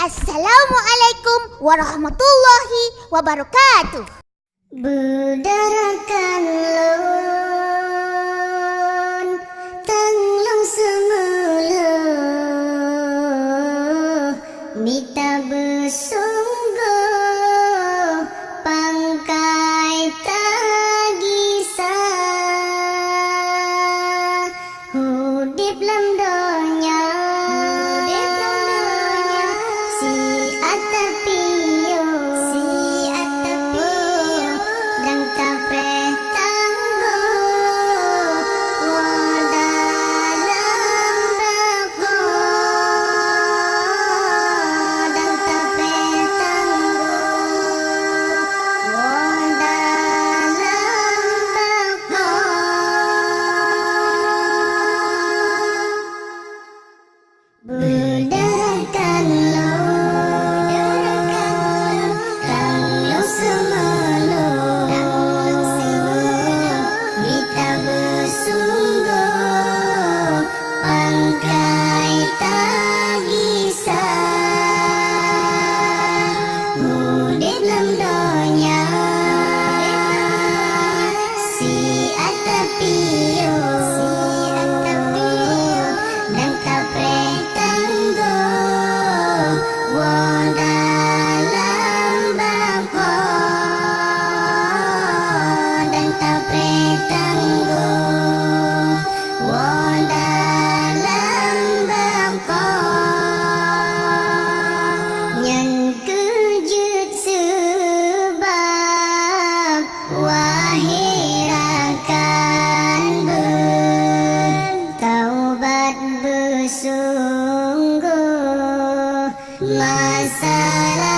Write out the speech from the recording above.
Assalamualaikum warahmatullahi wabarakatuh. Berdarakan lon Tanglong Seumeulhoh mita bersungguh pangkai tagisah hudip lam donya si atapio dan tapre tanggo wadalam bako dan tapre tanggo wadalam bako. Berdarakan Tanglong Seumeulhoh mita bersungguh pangkai tagisah hudip lam donya si atapio dan tapre tanggo wadalam bako dan tapre tanggo wadalam bako. Nyan kejut sebab wahirakan bertaubat bersungguh masalah